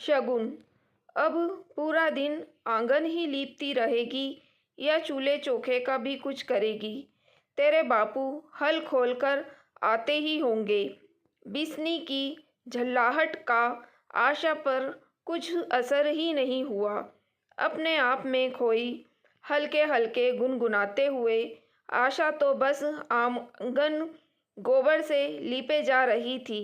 शगुन। अब पूरा दिन आंगन ही लीपती रहेगी या चूल्हे चौके का भी कुछ करेगी? तेरे बापू हल खोलकर आते ही होंगे। बिस्नी की झल्लाहट का आशा पर कुछ असर ही नहीं हुआ। अपने आप में खोई हल्के हल्के गुनगुनाते हुए आशा तो बस आंगन गोबर से लीपे जा रही थी।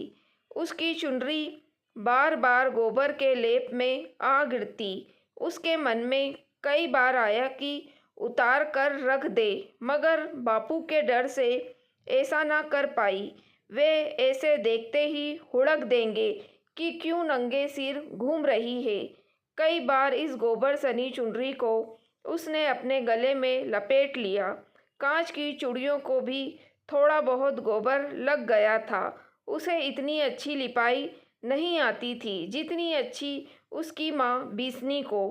उसकी चुनरी बार बार गोबर के लेप में आ गिरती। उसके मन में कई बार आया कि उतार कर रख दे, मगर बापू के डर से ऐसा ना कर पाई। वे ऐसे देखते ही हुड़क देंगे कि क्यों नंगे सिर घूम रही है। कई बार इस गोबर सनी चुनरी को उसने अपने गले में लपेट लिया। कांच की चूड़ियों को भी थोड़ा बहुत गोबर लग गया था। उसे इतनी अच्छी लिपाई नहीं आती थी जितनी अच्छी उसकी माँ बिस्नी को।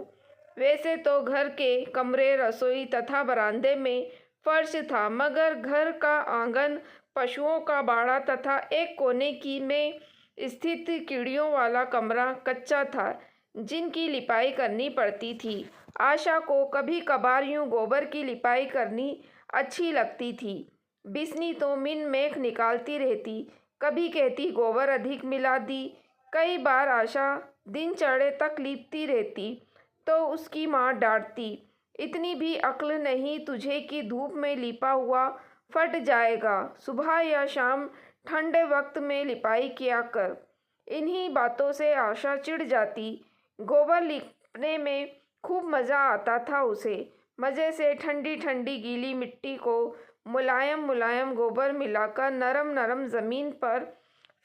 वैसे तो घर के कमरे, रसोई तथा बरामदे में फर्श था, मगर घर का आंगन, पशुओं का बाड़ा तथा एक कोने की में स्थित कीड़ियों वाला कमरा कच्चा था, जिनकी लिपाई करनी पड़ती थी। आशा को कभी कभार यूं गोबर की लिपाई करनी अच्छी लगती थी। बिस्नी तो मिन मेख निकालती रहती, कभी कहती गोबर अधिक मिला दी। कई बार आशा दिन चढ़े तक लीपती रहती तो उसकी माँ डांटती, इतनी भी अक्ल नहीं तुझे कि धूप में लिपा हुआ फट जाएगा, सुबह या शाम ठंडे वक्त में लिपाई किया कर। इन्हीं बातों से आशा चिढ़ जाती। गोबर लिपने में खूब मज़ा आता था उसे। मज़े से ठंडी ठंडी गीली मिट्टी को मुलायम मुलायम गोबर मिलाकर नरम नरम ज़मीन पर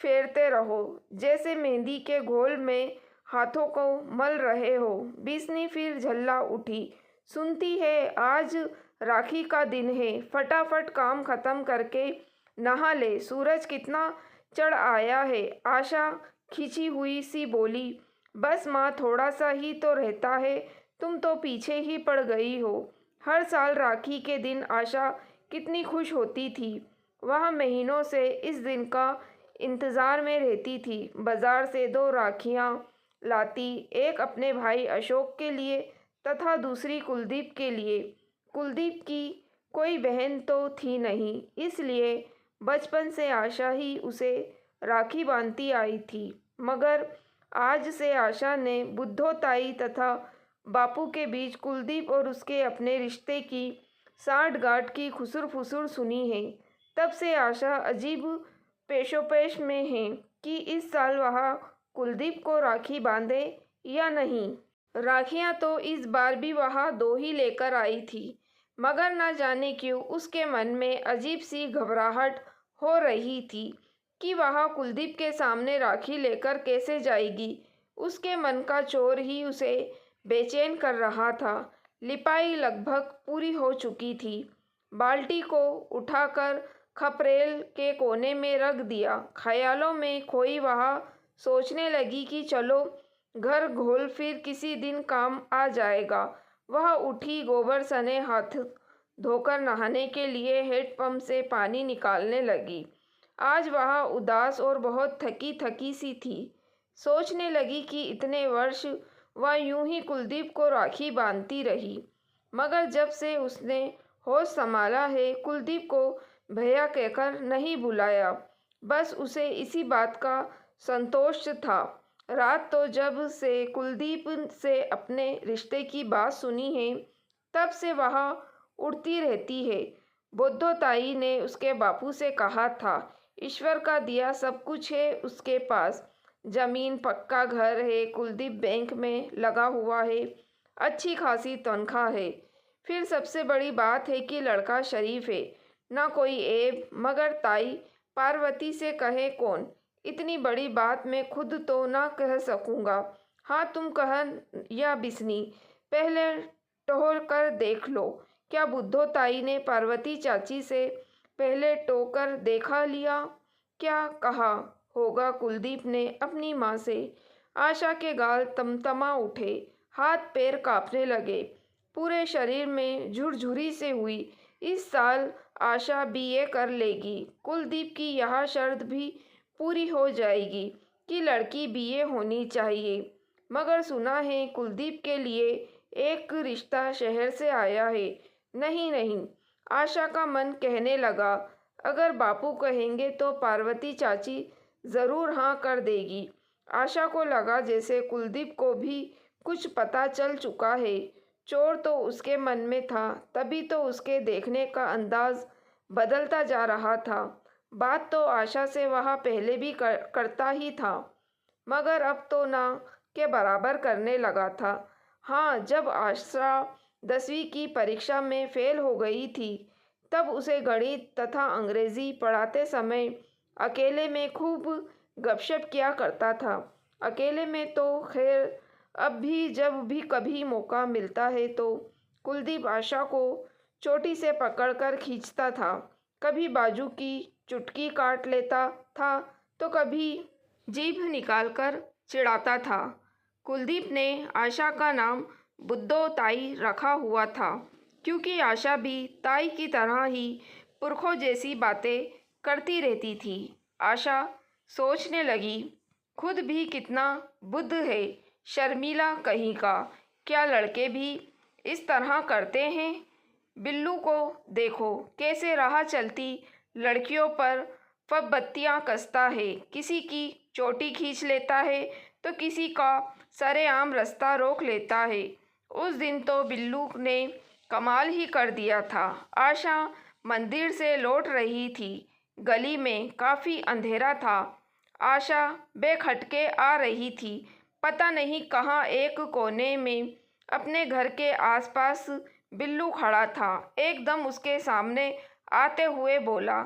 फेरते रहो, जैसे मेहंदी के घोल में हाथों को मल रहे हो। बिस्नी फिर झल्ला उठी। सुनती है आज राखी का दिन है, फटाफट काम खत्म करके नहा ले, सूरज कितना चढ़ आया है। आशा खिंची हुई सी बोली, बस माँ थोड़ा सा ही तो रहता है, तुम तो पीछे ही पड़ गई हो। हर साल राखी के दिन आशा कितनी खुश होती थी। वह महीनों से इस दिन का इंतज़ार में रहती थी। बाजार से 2 राखियाँ लाती, एक अपने भाई अशोक के लिए तथा दूसरी कुलदीप के लिए। कुलदीप की कोई बहन तो थी नहीं, इसलिए बचपन से आशा ही उसे राखी बांधती आई थी। मगर आज से आशा ने बुद्धोताई तथा बापू के बीच कुलदीप और उसके अपने रिश्ते की साठगांठ की खुसुर फुसुर सुनी है। तब से आशा अजीब पेशोपेश में है कि इस साल वह कुलदीप को राखी बांधे या नहीं। राखियां तो इस बार भी वह 2 ही लेकर आई थी, मगर न जाने क्यों उसके मन में अजीब सी घबराहट हो रही थी कि वह कुलदीप के सामने राखी लेकर कैसे जाएगी। उसके मन का चोर ही उसे बेचैन कर रहा था। लिपाई लगभग पूरी हो चुकी थी। बाल्टी को उठाकर खपरेल के कोने में रख दिया। ख्यालों में खोई वह सोचने लगी कि चलो घर घोल फिर किसी दिन काम आ जाएगा। वह उठी, गोबर सने हाथ धोकर नहाने के लिए हैंडपंप से पानी निकालने लगी। आज वह उदास और बहुत थकी थकी सी थी। सोचने लगी कि इतने वर्ष वह यूं ही कुलदीप को राखी बांधती रही, मगर जब से उसने होश संभाला है कुलदीप को भैया कहकर नहीं बुलाया। बस उसे इसी बात का संतोष था। रात तो जब से कुलदीप से अपने रिश्ते की बात सुनी है, तब से वह उड़ती रहती है। बुद्धोताई ने उसके बापू से कहा था, ईश्वर का दिया सब कुछ है उसके पास। जमीन, पक्का घर है, कुलदीप बैंक में लगा हुआ है, अच्छी खासी तनख्वाह है। फिर सबसे बड़ी बात है कि लड़का शरीफ है, ना कोई ऐब। मगर ताई पार्वती से कहे कौन? इतनी बड़ी बात मैं खुद तो ना कह सकूँगा। हाँ तुम कह या बिस्नी, पहले टोह कर देख लो। क्या बुद्धोताई ने पार्वती चाची से पहले टोकर देखा लिया? क्या कहा होगा कुलदीप ने अपनी माँ से? आशा के गाल तमतमा उठे, हाथ पैर कांपने लगे, पूरे शरीर में झुरझुरी से हुई। इस साल आशा बीए कर लेगी। कुलदीप की यह शर्त भी पूरी हो जाएगी कि लड़की बीए होनी चाहिए। मगर सुना है कुलदीप के लिए एक रिश्ता शहर से आया है। नहीं नहीं, आशा का मन कहने लगा, अगर बापू कहेंगे तो पार्वती चाची ज़रूर हाँ कर देगी। आशा को लगा जैसे कुलदीप को भी कुछ पता चल चुका है। चोर तो उसके मन में था, तभी तो उसके देखने का अंदाज बदलता जा रहा था। बात तो आशा से वह पहले भी करता ही था, मगर अब तो ना के बराबर करने लगा था। हाँ, जब आशा 10वीं की परीक्षा में फेल हो गई थी, तब उसे गणित तथा अंग्रेजी पढ़ाते समय अकेले में खूब गपशप किया करता था। अकेले में तो खैर, अब भी जब भी कभी मौका मिलता है तो कुलदीप आशा को चोटी से पकड़कर खींचता था। कभी बाजू की चुटकी काट लेता था तो कभी जीभ निकालकर चिढ़ाता था। कुलदीप ने आशा का नाम बुद्धो ताई रखा हुआ था, क्योंकि आशा भी ताई की तरह ही पुरखों जैसी बातें करती रहती थी। आशा सोचने लगी, खुद भी कितना बुद्ध है, शर्मीला कहीं का। क्या लड़के भी इस तरह करते हैं? बिल्लू को देखो कैसे राह चलती लड़कियों पर फब्बतियाँ कसता है, किसी की चोटी खींच लेता है तो किसी का सरेआम रास्ता रोक लेता है। उस दिन तो बिल्लू ने कमाल ही कर दिया था। आशा मंदिर से लौट रही थी। गली में काफ़ी अंधेरा था। आशा बेखटके आ रही थी। पता नहीं कहाँ एक कोने में अपने घर के आसपास बिल्लू खड़ा था। एकदम उसके सामने आते हुए बोला,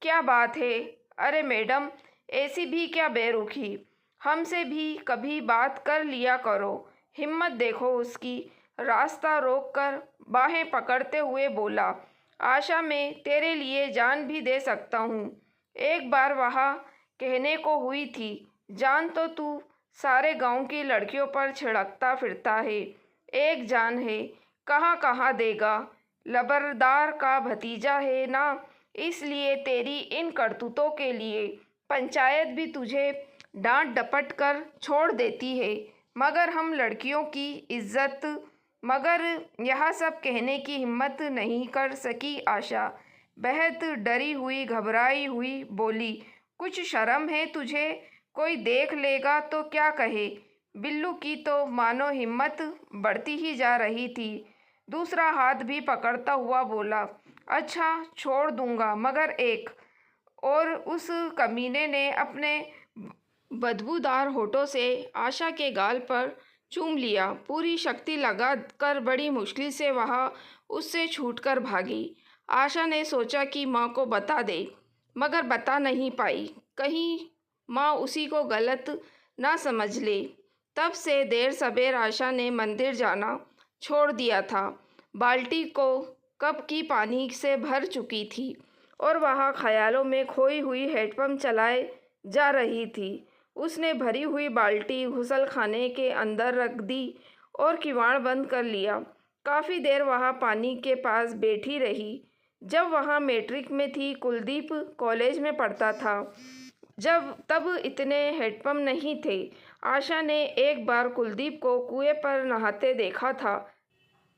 क्या बात है? अरे मैडम, ऐसी भी क्या बेरुखी? हमसे भी कभी बात कर लिया करो। हिम्मत देखो उसकी। रास्ता रोककर बाहें पकड़ते हुए बोला, आशा, मैं तेरे लिए जान भी दे सकता हूँ। एक बार वहाँ कहने को हुई थी, जान तो तू सारे गांव की लड़कियों पर छिड़कता फिरता है, एक जान है कहाँ कहाँ देगा। लबरदार का भतीजा है ना, इसलिए तेरी इन करतूतों के लिए पंचायत भी तुझे डांट डपट कर छोड़ देती है। मगर हम लड़कियों की इज्जत। मगर यह सब कहने की हिम्मत नहीं कर सकी आशा। बेहद डरी हुई घबराई हुई बोली, कुछ शर्म है तुझे? कोई देख लेगा तो क्या कहे? बिल्लू की तो मानो हिम्मत बढ़ती ही जा रही थी। दूसरा हाथ भी पकड़ता हुआ बोला, अच्छा छोड़ दूंगा, मगर एक। और उस कमीने ने अपने बदबूदार होठों से आशा के गाल पर चूम लिया। पूरी शक्ति लगा कर बड़ी मुश्किल से वह उससे छूटकर भागी। आशा ने सोचा कि माँ को बता दे, मगर बता नहीं पाई, कहीं माँ उसी को गलत ना समझ ले। तब से देर सबेर आशा ने मंदिर जाना छोड़ दिया था। बाल्टी को कप की पानी से भर चुकी थी और वह ख्यालों में खोई हुई हैंडपंप चलाए जा रही थी। उसने भरी हुई बाल्टी गुसलखाने के अंदर रख दी और किवाड़ बंद कर लिया। काफ़ी देर वह पानी के पास बैठी रही। जब वह मैट्रिक में थी, कुलदीप कॉलेज में पढ़ता था। तब इतने हैंडपंप नहीं थे। आशा ने एक बार कुलदीप को कुएं पर नहाते देखा था।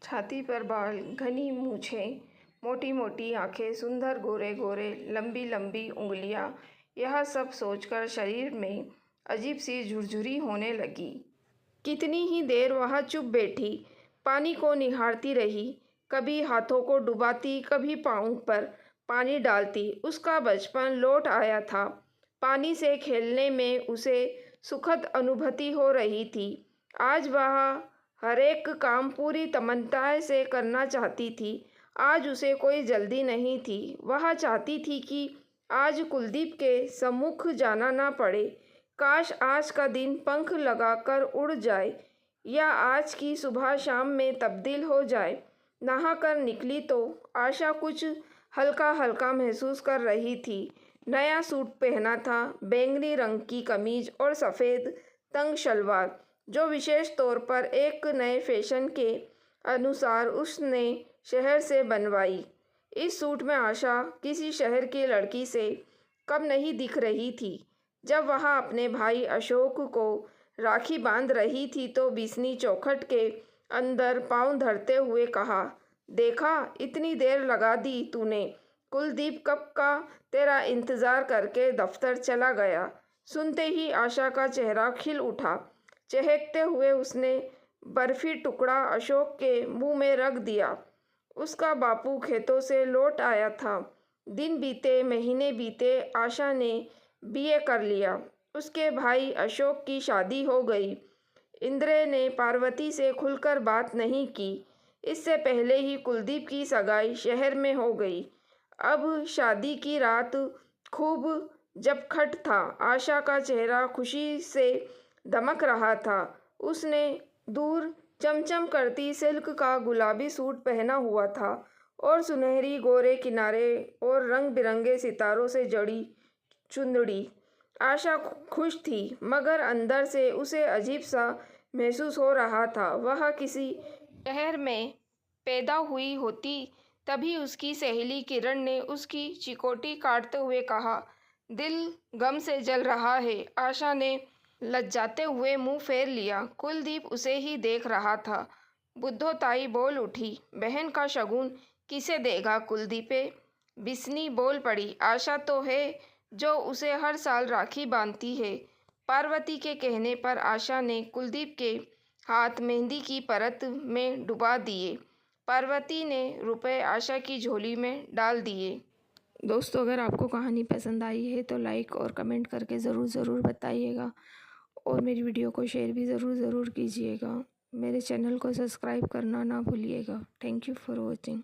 छाती पर बाल, घनी मूछें, मोटी मोटी आंखें, सुंदर गोरे गोरे लंबी लंबी उंगलियां। यह सब सोचकर शरीर में अजीब सी झुरझुरी होने लगी। कितनी ही देर वह चुप बैठी, पानी को निहारती रही। कभी हाथों को डुबाती, कभी पाँव पर पानी डालती। उसका बचपन लौट आया था। पानी से खेलने में उसे सुखद अनुभूति हो रही थी। आज वह हर एक काम पूरी तमन्ना से करना चाहती थी। आज उसे कोई जल्दी नहीं थी। वह चाहती थी कि आज कुलदीप के सम्मुख जाना ना पड़े। काश आज का दिन पंख लगाकर उड़ जाए, या आज की सुबह शाम में तब्दील हो जाए। नहाकर निकली तो आशा कुछ हल्का हल्का महसूस कर रही थी। नया सूट पहना था, बैंगनी रंग की कमीज और सफ़ेद तंग शलवार, जो विशेष तौर पर एक नए फैशन के अनुसार उसने शहर से बनवाई। इस सूट में आशा किसी शहर की लड़की से कम नहीं दिख रही थी। जब वह अपने भाई अशोक को राखी बांध रही थी तो बिस्नी चौखट के अंदर पाँव धरते हुए कहा, देखा, इतनी देर लगा दी तूने। कुलदीप कब का तेरा इंतजार करके दफ्तर चला गया। सुनते ही आशा का चेहरा खिल उठा। चहकते हुए उसने बर्फी टुकड़ा अशोक के मुंह में रख दिया। उसका बापू खेतों से लौट आया था। दिन बीते, महीने बीते, आशा ने बीए कर लिया। उसके भाई अशोक की शादी हो गई। इंद्र ने पार्वती से खुलकर बात नहीं की। इससे पहले ही कुलदीप की सगाई शहर में हो गई। अब शादी की रात खूब जमघट था। आशा का चेहरा खुशी से दमक रहा था। उसने दूर चमचम करती सिल्क का गुलाबी सूट पहना हुआ था और सुनहरी गोरे किनारे और रंग बिरंगे सितारों से जड़ी चुंदड़ी। आशा खुश थी, मगर अंदर से उसे अजीब सा महसूस हो रहा था। वह किसी शहर में पैदा हुई होती तभी। उसकी सहेली किरण ने उसकी चिकोटी काटते हुए कहा, दिल गम से जल रहा है। आशा ने लज्जाते हुए मुंह फेर लिया। कुलदीप उसे ही देख रहा था। बुद्धोताई बोल उठी, बहन का शगुन किसे देगा कुलदीपे। बिस्नी बोल पड़ी, आशा तो है जो उसे हर साल राखी बांधती है। पार्वती के कहने पर आशा ने कुलदीप के हाथ मेहंदी की परत में डुबा दिए। पार्वती ने रुपए आशा की झोली में डाल दिए। दोस्तों, अगर आपको कहानी पसंद आई है तो लाइक और कमेंट करके ज़रूर बताइएगा और मेरी वीडियो को शेयर भी ज़रूर कीजिएगा। मेरे चैनल को सब्सक्राइब करना ना भूलिएगा। Thank you for watching.